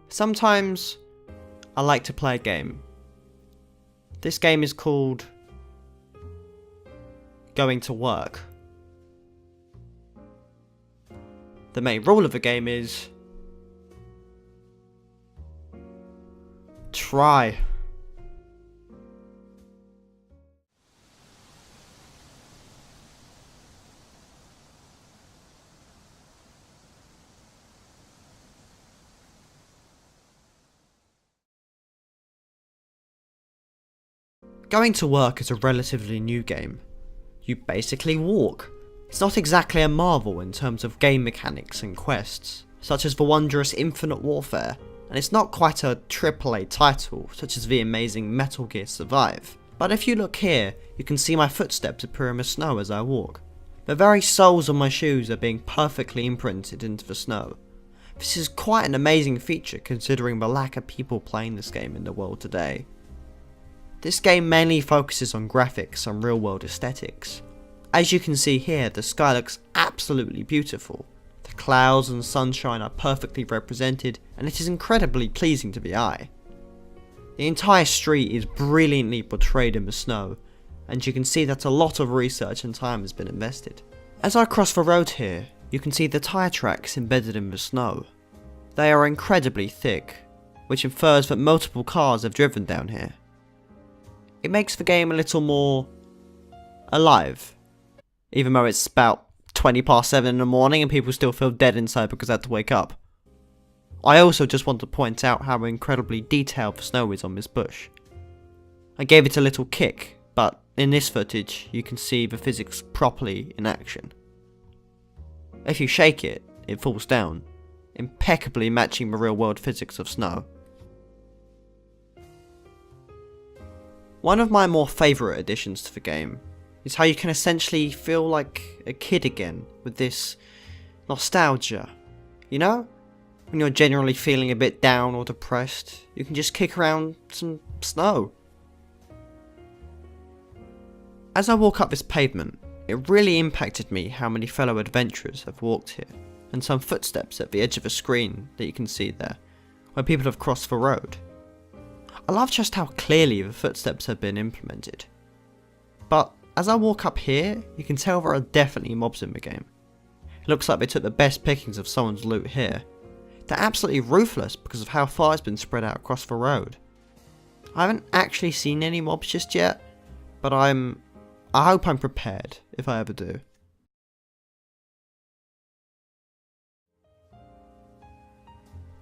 Sometimes I like to play a game. This game is called Going to Work. The main rule of the game is try. Going to Work is a relatively new game. You basically walk. It's not exactly a marvel in terms of game mechanics and quests, such as the wondrous Infinite Warfare, and it's not quite a AAA title, such as the amazing Metal Gear Survive. But if you look here, you can see my footsteps appear in the snow as I walk. The very soles of my shoes are being perfectly imprinted into the snow. This is quite an amazing feature considering the lack of people playing this game in the world today. This game mainly focuses on graphics and real world aesthetics. As you can see here, the sky looks absolutely beautiful. The clouds and sunshine are perfectly represented, and it is incredibly pleasing to the eye. The entire street is brilliantly portrayed in the snow, and you can see that a lot of research and time has been invested. As I cross the road here, you can see the tyre tracks embedded in the snow. They are incredibly thick, which infers that multiple cars have driven down here. It makes the game a little more alive, even though it's about 20 past 7 in the morning and people still feel dead inside because they had to wake up. I also just want to point out how incredibly detailed the snow is on this bush. I gave it a little kick, but in this footage you can see the physics properly in action. If you shake it, it falls down, impeccably matching the real world physics of snow. One of my more favourite additions to the game is how you can essentially feel like a kid again with this nostalgia. You know? When you're generally feeling a bit down or depressed, you can just kick around some snow. As I walk up this pavement, it really impacted me how many fellow adventurers have walked here, and some footsteps at the edge of a screen that you can see there, where people have crossed the road. I love just how clearly the footsteps have been implemented. But as I walk up here, you can tell there are definitely mobs in the game. It looks like they took the best pickings of someone's loot here. They're absolutely ruthless because of how far it's been spread out across the road. I haven't actually seen any mobs just yet, but I hope I'm prepared if I ever do.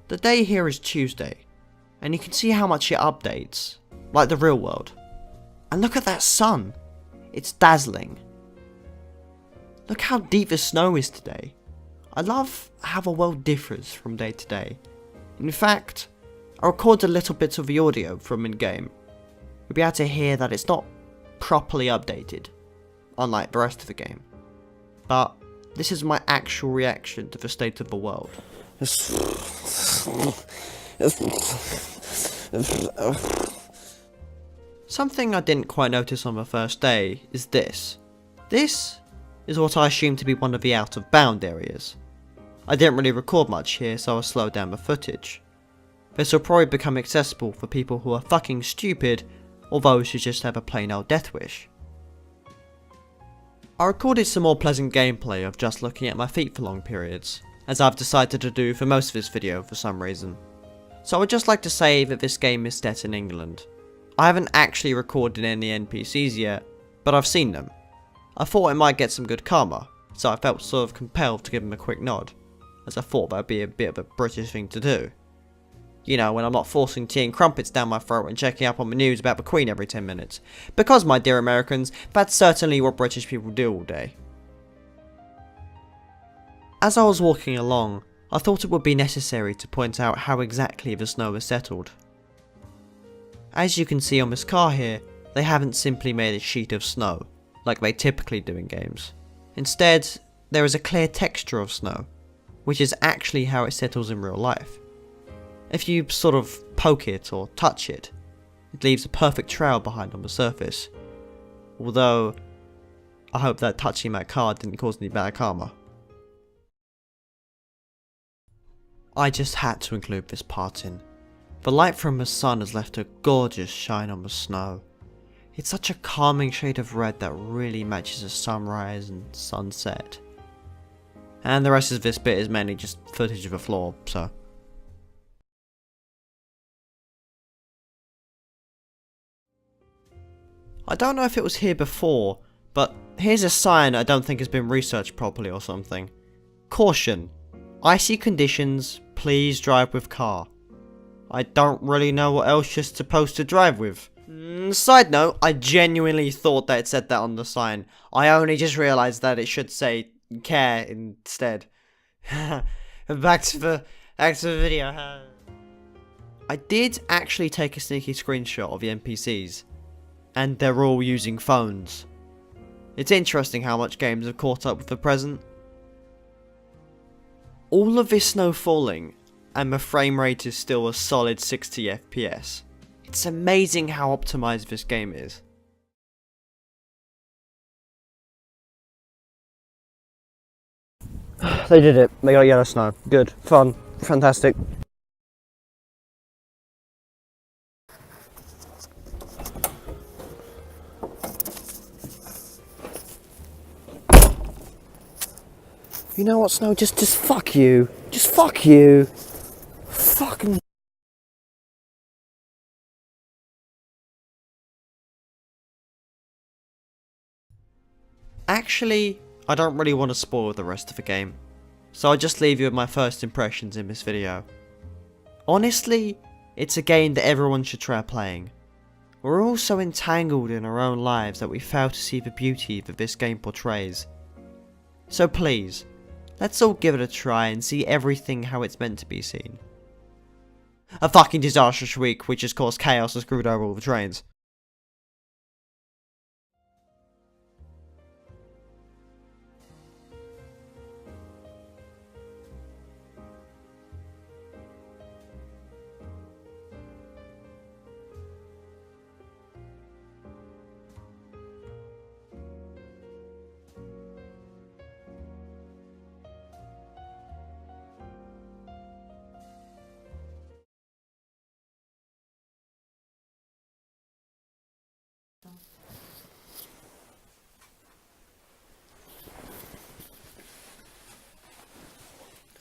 The day here is Tuesday, and you can see how much it updates, like the real world. And look at that sun, it's dazzling. Look how deep the snow is today. I love how the world differs from day to day. In fact, I recorded a little bit of the audio from in-game. You'll be able to hear that it's not properly updated, unlike the rest of the game. But this is my actual reaction to the state of the world. Something I didn't quite notice on the first day is this. This is what I assume to be one of the out of bound areas. I didn't really record much here, so I'll slow down the footage. This will probably become accessible for people who are fucking stupid, or those who just have a plain old death wish. I recorded some more pleasant gameplay of just looking at my feet for long periods, as I've decided to do for most of this video for some reason. So I would just like to say that this game is set in England. I haven't actually recorded any NPCs yet, but I've seen them. I thought I might get some good karma, so I felt sort of compelled to give them a quick nod, as I thought that would be a bit of a British thing to do. You know, when I'm not forcing tea and crumpets down my throat and checking up on the news about the Queen every 10 minutes. Because, my dear Americans, that's certainly what British people do all day. As I was walking along, I thought it would be necessary to point out how exactly the snow has settled. As you can see on this car here, they haven't simply made a sheet of snow, like they typically do in games. Instead, there is a clear texture of snow, which is actually how it settles in real life. If you sort of poke it or touch it, it leaves a perfect trail behind on the surface. Although, I hope that touching my car didn't cause any bad karma. I just had to include this part in. The light from the sun has left a gorgeous shine on the snow. It's such a calming shade of red that really matches the sunrise and sunset. And the rest of this bit is mainly just footage of the floor, so. I don't know if it was here before, but here's a sign I don't think has been researched properly or something. Caution. Icy conditions, please drive with car. I don't really know what else you're supposed to drive with. Side note, I genuinely thought that it said that on the sign. I only just realised that it should say care instead. Back to the video. I did actually take a sneaky screenshot of the NPCs, and they're all using phones. It's interesting how much games have caught up with the present. All of this snow falling, and the frame rate is still a solid 60 FPS. It's amazing how optimized this game is. They did it. They got yellow snow. Good. Fun. Fantastic. You know what, Snow? Just fuck you. Just fuck you. Fucking. Actually, I don't really want to spoil the rest of the game, so I'll just leave you with my first impressions in this video. Honestly, it's a game that everyone should try playing. We're all so entangled in our own lives that we fail to see the beauty that this game portrays. So please, let's all give it a try and see everything how it's meant to be seen. A fucking disastrous week which has caused chaos and screwed over all the trains.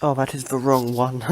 Oh, that is the wrong one.